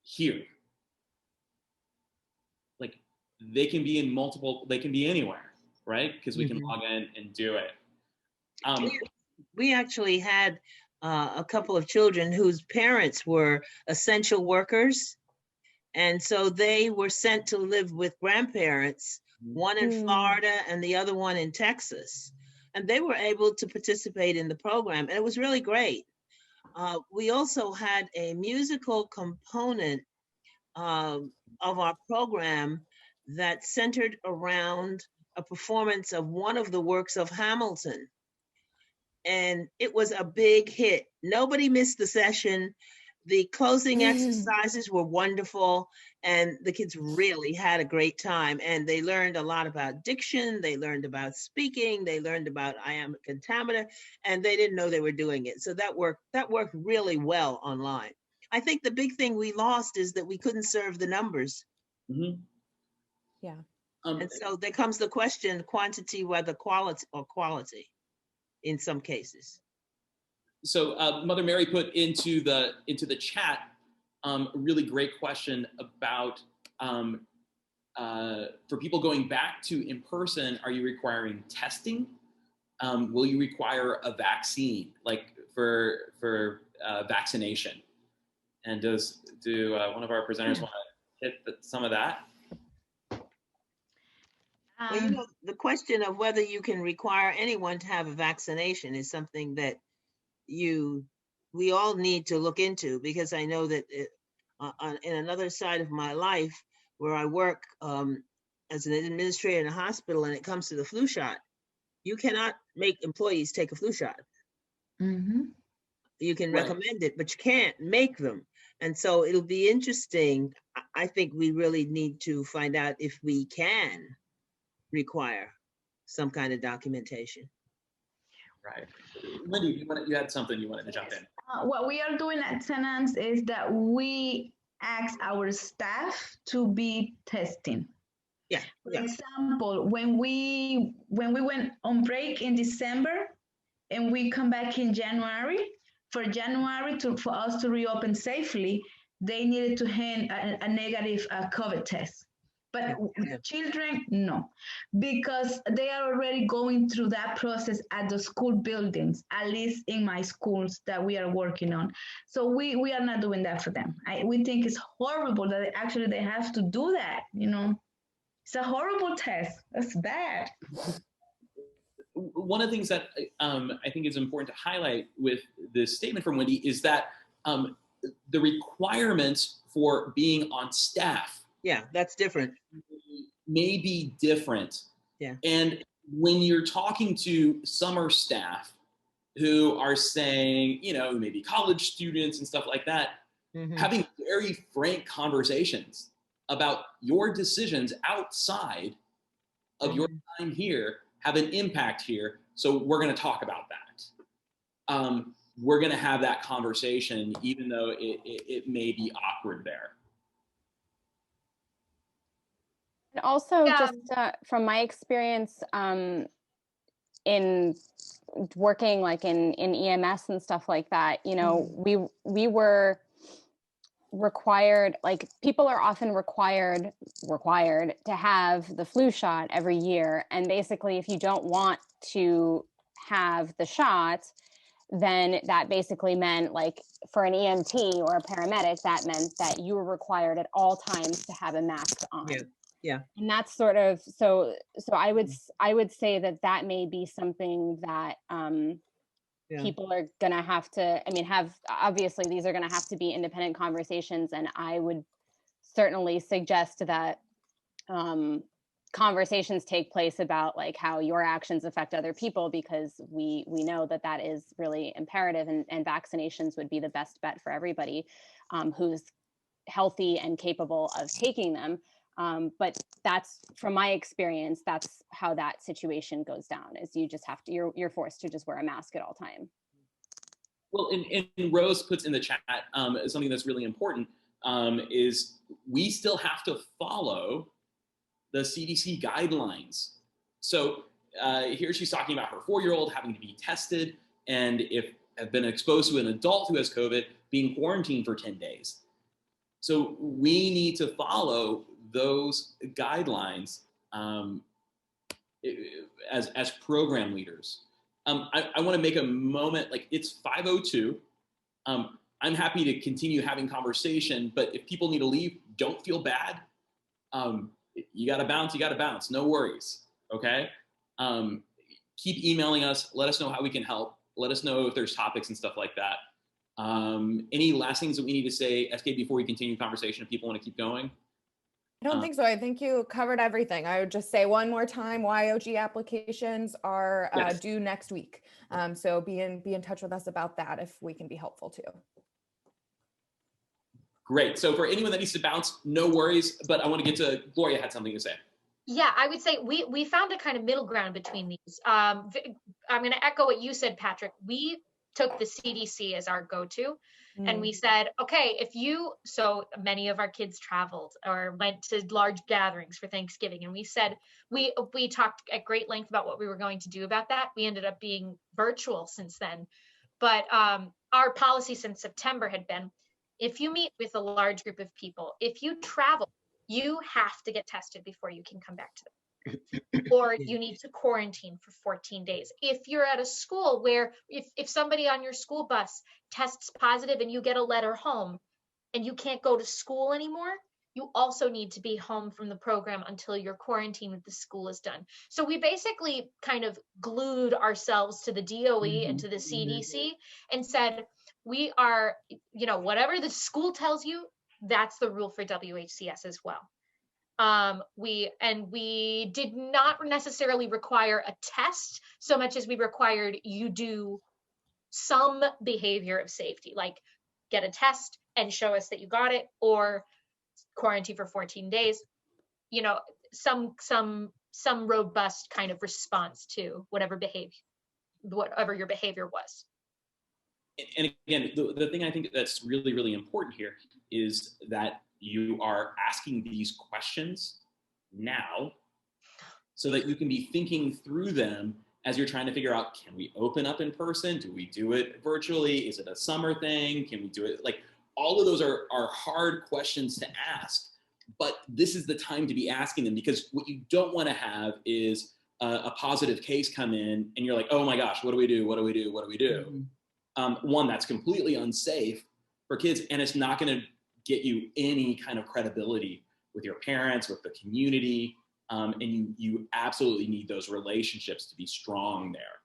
here. Like they can be they can be anywhere, right? Because we can log in and do it. We actually had a couple of children whose parents were essential workers. And so they were sent to live with grandparents, one in Florida and the other one in Texas. And they were able to participate in the program, and it was really great. We also had a musical component of our program that centered around a performance of one of the works of Hamilton. And it was a big hit. Nobody missed the session. The closing exercises were wonderful, and the kids really had a great time. And they learned a lot about diction. They learned about speaking. They learned about iambic pentameter, and they didn't know they were doing it. So that worked really well online. I think the big thing we lost is that we couldn't serve the numbers. Yeah. And so there comes the question, quantity, whether quality or quality in some cases. So Mother Mary put into the chat a really great question about for people going back to in person, are you requiring testing? Will you require a vaccine, like for vaccination? And do one of our presenters want to hit some of that? Well, the question of whether you can require anyone to have a vaccination is something that we all need to look into, because I know that in another side of my life where I work as an administrator in a hospital, and it comes to the flu shot, you cannot make employees take a flu shot. You can recommend it, but you can't make them. And so it'll be interesting. I think we really need to find out if we can require some kind of documentation. Right. Wendy, you had something you wanted to jump in. What we are doing at St. Anne's is that we ask our staff to be testing. For example, when we went on break in December and we come back in January, for us to reopen safely, they needed to hand a negative COVID test. But children, no, because they are already going through that process at the school buildings, at least in my schools that we are working on. So we are not doing that for them. We think it's horrible that they have to do that, It's a horrible test. That's bad. One of the things that I think is important to highlight with this statement from Wendy is that the requirements for being on staff, that's different, may be different. And when you're talking to summer staff who are saying, maybe college students and stuff like that, having very frank conversations about your decisions outside of your time here have an impact here. So we're going to talk about that. We're going to have that conversation, even though it may be awkward there. And also, just from my experience in working like in EMS and stuff like that, we were required, like people are often required to have the flu shot every year. And basically, if you don't want to have the shot, then that basically meant, like for an EMT or a paramedic, that meant that you were required at all times to have a mask on. And that's sort of, so I would say that may be something that people are gonna have to, obviously these are gonna have to be independent conversations, and I would certainly suggest that conversations take place about like how your actions affect other people, because we know that that is really imperative, and vaccinations would be the best bet for everybody who's healthy and capable of taking them. But that's, from my experience, that's how that situation goes down, is you just have to, you're forced to just wear a mask at all time. Well, and Rose puts in the chat something that's really important, is we still have to follow the CDC guidelines. So here she's talking about her 4-year-old having to be tested, and if have been exposed to an adult who has COVID, being quarantined for 10 days. So we need to follow those guidelines as program leaders. I want to make a moment, like it's 5:02. I'm happy to continue having conversation, but if people need to leave, don't feel bad. You got to bounce, no worries, okay? Keep emailing us, let us know how we can help. Let us know if there's topics and stuff like that. Any last things that we need to say, SK, before we continue conversation, if people want to keep going? I don't think so. I think you covered everything. I would just say one more time, YOG applications are due next week. So be in touch with us about that if we can be helpful too. Great. So for anyone that needs to bounce, no worries, but I want to get to, Gloria had something to say. Yeah, I would say we found a kind of middle ground between these. I'm going to echo what you said, Patrick. We took the CDC as our go-to, and we said, okay, so many of our kids traveled or went to large gatherings for Thanksgiving, and we said, we talked at great length about what we were going to do about that. We ended up being virtual since then, but our policy since September had been, if you meet with a large group of people, if you travel, you have to get tested before you can come back to them. Or you need to quarantine for 14 days. If you're at a school where if somebody on your school bus tests positive and you get a letter home and you can't go to school anymore, you also need to be home from the program until your quarantine with the school is done. So we basically kind of glued ourselves to the DOE and to the CDC and said, we are, whatever the school tells you, that's the rule for WHCS as well. We did not necessarily require a test so much as we required you do some behavior of safety, like get a test and show us that you got it, or quarantine for 14 days, some robust kind of response to whatever your behavior was. And again, the thing I think that's really, really important here is that you are asking these questions now so that you can be thinking through them as you're trying to figure out, can we open up in person? Do we do it virtually? Is it a summer thing? Can we do it? Like, all of those are hard questions to ask, but this is the time to be asking them, because what you don't want to have is a positive case come in and you're like, oh my gosh, what do we do? What do we do? What do we do? One, that's completely unsafe for kids, and it's not going to get you any kind of credibility with your parents, with the community, and you absolutely need those relationships to be strong there.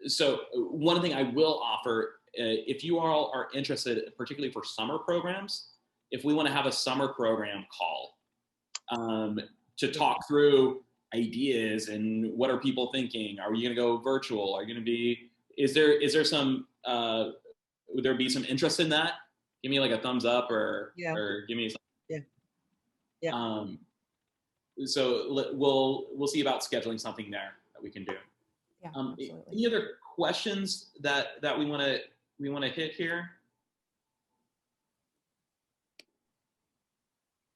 So one thing I will offer, if you all are interested, particularly for summer programs, if we want to have a summer program call to talk through ideas and what are people thinking, are you going to go virtual? Are you going to be, is there some, would there be some interest in that? Give me like a thumbs up or give me some. Yeah. So we'll see about scheduling something there that we can do. Yeah, absolutely. Any other questions that we want to hit here?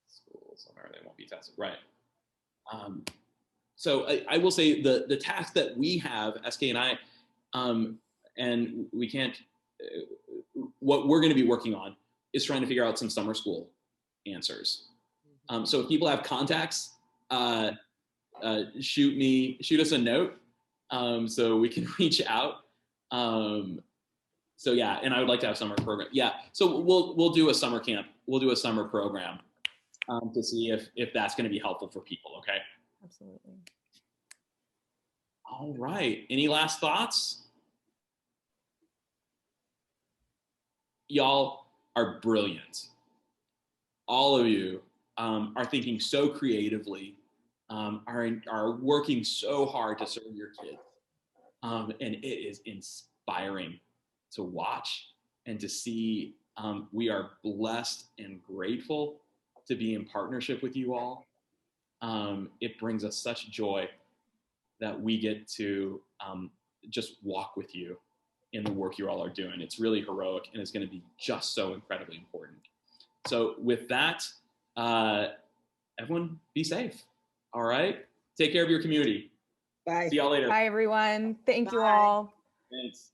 School somewhere they won't be tested, right? So I will say the task that we have, SK and I, and we can't. What we're going to be working on is trying to figure out some summer school answers. So if people have contacts, shoot us a note so we can reach out. So yeah, and I would like to have summer program. Yeah, so we'll do a summer camp. We'll do a summer program to see if that's going to be helpful for people. Okay. Absolutely. All right. Any last thoughts? Y'all are brilliant. All of you are thinking so creatively are working so hard to serve your kids. And it is inspiring to watch and to see. We are blessed and grateful to be in partnership with you all. It brings us such joy that we get to just walk with you in the work you all are doing. It's really heroic, and it's going to be just so incredibly important. So with that, everyone be safe. All right. Take care of your community. Bye. See y'all later. Bye, everyone. Thank you all. Thanks.